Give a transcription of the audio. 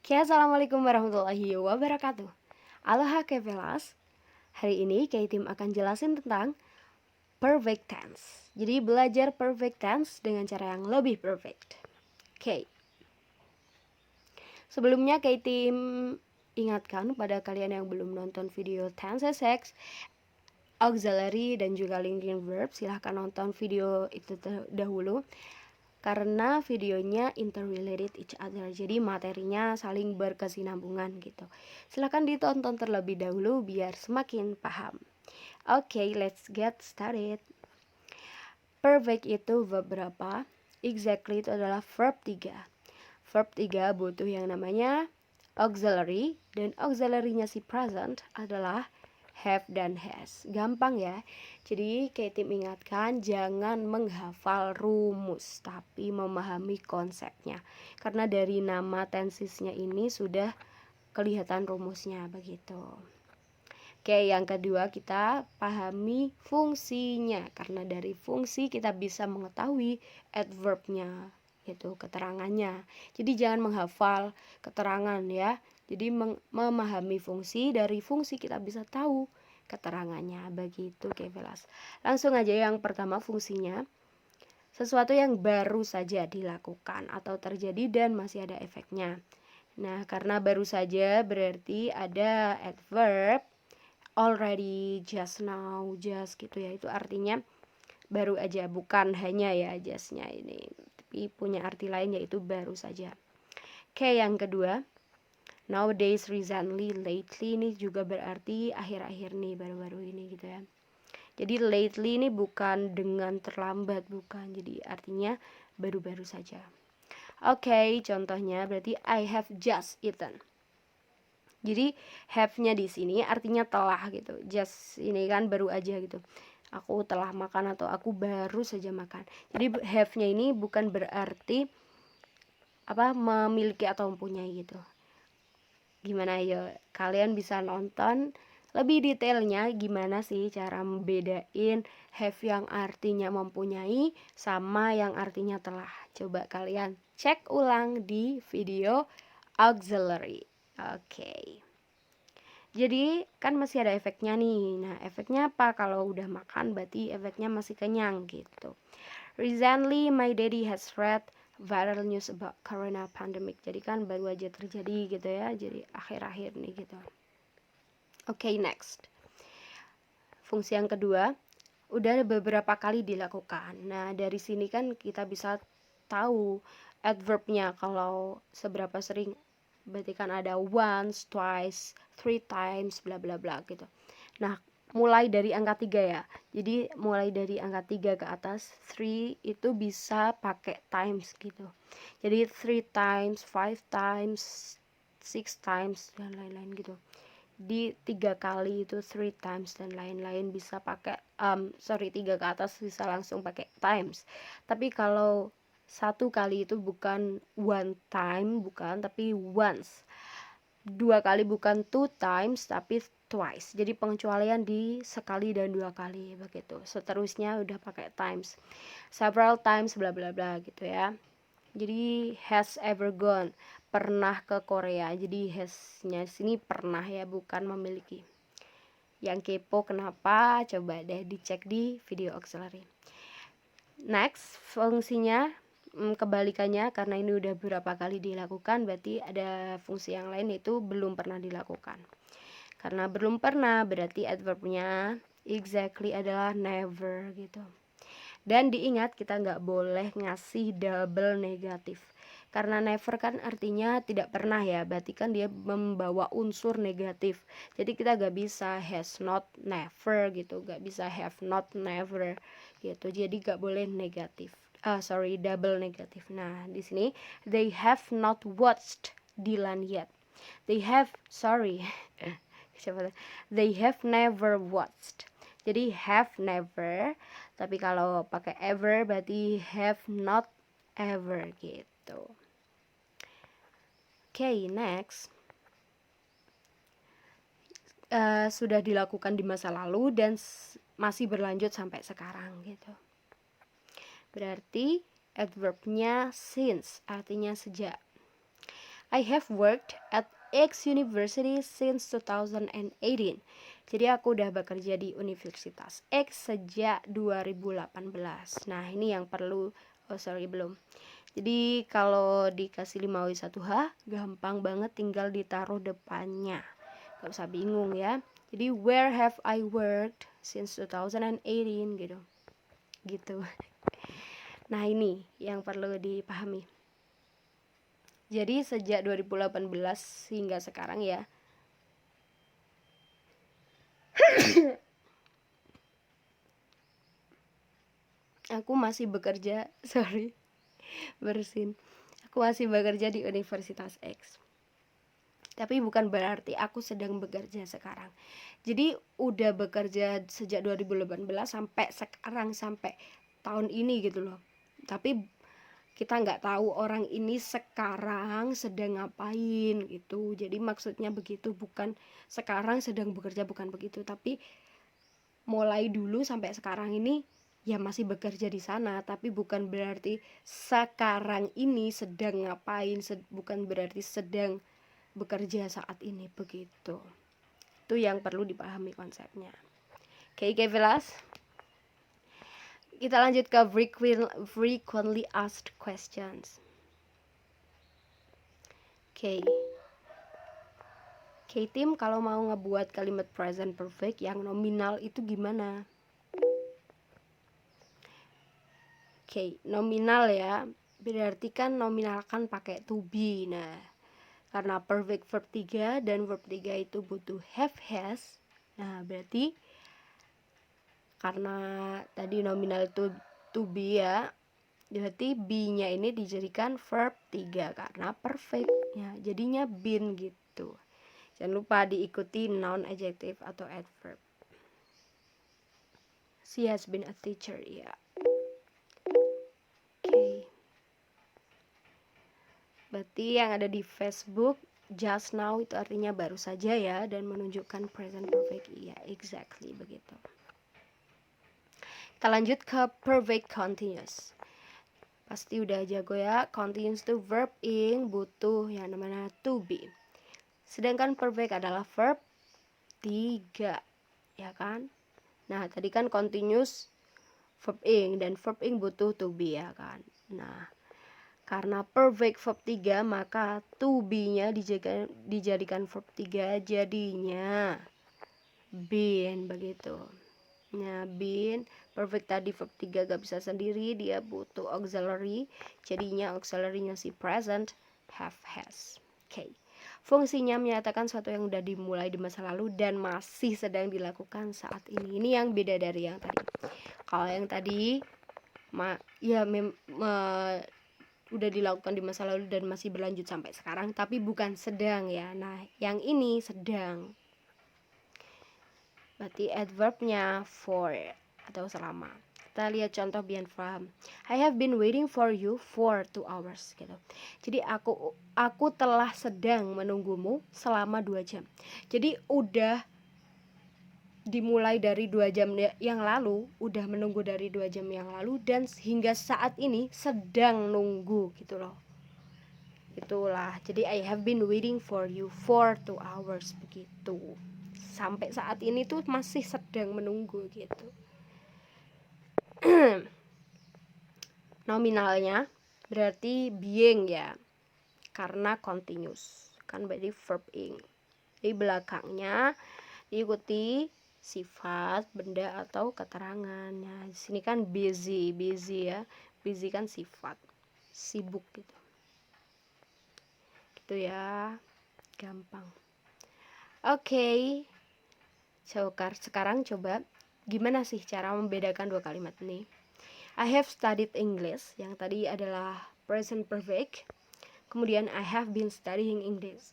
Oke, assalamualaikum warahmatullahi wabarakatuh. Aloha kevelas. Hari ini Tim akan jelasin tentang perfect tense. Jadi belajar perfect tense dengan cara yang lebih perfect. Oke. Sebelumnya Tim ingatkan pada kalian yang belum nonton video tenses, auxiliary dan juga linking verb, silahkan nonton video itu dahulu. Karena videonya interrelated each other, jadi materinya saling berkesinambungan gitu. Silahkan ditonton terlebih dahulu biar semakin paham. Oke, let's get started. Perfect itu verb berapa? Exactly itu adalah verb 3. Verb 3 butuh yang namanya auxiliary, dan auxiliary-nya si present adalah have dan has. Gampang ya. Jadi Tim ingatkan, jangan menghafal rumus tapi memahami konsepnya. Karena dari nama tensesnya ini sudah kelihatan rumusnya begitu. Oke, yang kedua kita pahami fungsinya. Karena dari fungsi kita bisa mengetahui adverbnya, yaitu keterangannya. Jadi jangan menghafal keterangan ya. Jadi memahami fungsi, dari fungsi kita bisa tahu keterangannya begitu kevelas. Langsung aja yang pertama fungsinya. Sesuatu yang baru saja dilakukan atau terjadi dan masih ada efeknya. Nah, karena baru saja berarti ada adverb already, just now, just gitu ya. Itu artinya baru aja, bukan hanya ya justnya ini, tapi punya arti lain yaitu baru saja. Oke, yang kedua, nowadays, recently, lately ini juga berarti akhir-akhir nih, baru-baru ini gitu ya. Jadi lately ini bukan dengan terlambat, bukan. Jadi artinya baru-baru saja. Oke, contohnya berarti I have just eaten. Jadi have-nya di sini artinya telah gitu. Just ini kan baru aja gitu. Aku telah makan atau aku baru saja makan. Jadi have-nya ini bukan berarti memiliki atau mempunyai gitu. Gimana ya, kalian bisa nonton lebih detailnya gimana sih cara membedain have yang artinya mempunyai sama yang artinya telah. Coba kalian cek ulang di video auxiliary. Oke. Jadi kan masih ada efeknya nih. Nah, efeknya apa? Kalau udah makan berarti efeknya masih kenyang gitu. Recently my daddy has read viral news about corona pandemic. Jadi kan baru aja terjadi gitu ya. Jadi akhir-akhir nih gitu. Oke, next. Fungsi yang kedua, udah beberapa kali dilakukan. Nah, dari sini kan kita bisa tahu adverbnya kalau seberapa sering. Berarti kan ada once, twice, 3 times, bla bla bla gitu. Nah, mulai dari angka 3 ya. Jadi mulai dari angka 3 ke atas, 3 itu bisa pakai times gitu. Jadi 3 times, 5 times, 6 times dan lain-lain gitu. Di 3 kali itu 3 times dan lain-lain bisa pakai 3 ke atas bisa langsung pakai times. Tapi kalau 1 kali itu bukan one time, bukan, tapi once. 2 kali bukan 2 times tapi twice. Jadi pengecualian di sekali dan 2 kali begitu. Seterusnya udah pakai times. Several times bla bla bla gitu ya. Jadi has ever gone, pernah ke Korea. Jadi has-nya sini pernah ya, bukan memiliki. Yang kepo kenapa? Coba deh dicek di video auxiliary. Next, fungsinya kebalikannya, karena ini udah beberapa kali dilakukan, berarti ada fungsi yang lain yaitu belum pernah dilakukan. Karena belum pernah berarti adverbnya exactly adalah never gitu. Dan diingat kita nggak boleh ngasih double negatif. Karena never kan artinya tidak pernah ya, berarti kan dia membawa unsur negatif. Jadi kita nggak bisa has not never gitu, nggak bisa have not never gitu. Jadi nggak boleh negatif. Double negatif. Nah, di sini they have not watched Dylan yet. They have they have never watched. Jadi have never, tapi kalau pakai ever berarti have not ever gitu. Oke, next. Sudah dilakukan di masa lalu dan masih berlanjut sampai sekarang gitu. Berarti adverbnya since, artinya sejak. I have worked at X University since 2018. Jadi aku udah bekerja di Universitas X sejak 2018. Nah, ini yang perlu belum. Jadi kalau dikasih 5W1H, gampang banget tinggal ditaruh depannya. Gak usah bingung ya. Jadi where have I worked since 2018 gitu. Gitu. Nah, ini yang perlu dipahami. Jadi sejak 2018 hingga sekarang ya. Aku masih bekerja, bersin. Aku masih bekerja di Universitas X. Tapi bukan berarti aku sedang bekerja sekarang. Jadi udah bekerja sejak 2018 sampai sekarang, sampai tahun ini gitu loh. Tapi kita nggak tahu orang ini sekarang sedang ngapain gitu. Jadi maksudnya begitu, bukan sekarang sedang bekerja, bukan begitu, tapi mulai dulu sampai sekarang ini ya masih bekerja di sana, tapi bukan berarti sekarang ini sedang ngapain, bukan berarti sedang bekerja saat ini, begitu. Itu yang perlu dipahami konsepnya. Oke, Kevilas. Kita lanjut ke frequently asked questions. Oke. Tim, kalau mau ngebuat kalimat present perfect yang nominal itu gimana? Oke, nominal ya. Berarti kan nominal kan pakai to be. Nah, karena perfect verb 3 dan verb 3 itu butuh have has. Nah, berarti karena tadi nominal itu to be ya, berarti be-nya ini dijadikan verb 3 karena perfect ya, jadinya been gitu. Jangan lupa diikuti noun, adjective atau adverb. She has been a teacher ya. Oke. Berarti yang ada di Facebook just now itu artinya baru saja ya, dan menunjukkan present perfect. Iya, exactly begitu. Kita lanjut ke perfect continuous. Pasti udah jago ya. Continuous itu verb ing, butuh yang namanya to be. Sedangkan perfect adalah verb 3, ya kan? Nah, tadi kan continuous verb ing, dan verb ing butuh to be ya kan. Nah, karena perfect verb 3 maka to be-nya dijadikan verb 3, jadinya been begitu. Nah, been perfect tadi verb 3 gak bisa sendiri, dia butuh auxiliary, jadinya auxiliary-nya si present have has. Oke. Fungsinya menyatakan sesuatu yang udah dimulai di masa lalu dan masih sedang dilakukan saat ini. Ini yang beda dari yang tadi. Kalau yang tadi udah dilakukan di masa lalu dan masih berlanjut sampai sekarang, tapi bukan sedang ya. Nah, yang ini sedang. Berarti adverbnya for atau selama. Kita lihat contoh biar paham. I have been waiting for you for 2 hours gitu. Jadi aku telah sedang menunggumu selama 2 jam. Jadi udah dimulai dari 2 jam yang lalu, udah menunggu dari 2 jam yang lalu, dan hingga saat ini sedang nunggu gitu loh. Itulah. Jadi I have been waiting for you for 2 hours begitu. Sampai saat ini tuh masih sedang menunggu gitu. Nominalnya berarti being ya, karena continuous kan berarti verb ing. Di belakangnya diikuti sifat, benda atau keterangan. Nah, di sini kan busy ya. Busy kan sifat, sibuk gitu. Gitu ya, gampang. Oke. Sekarang coba gimana sih cara membedakan dua kalimat ini? I have studied English, yang tadi adalah present perfect. Kemudian I have been studying English.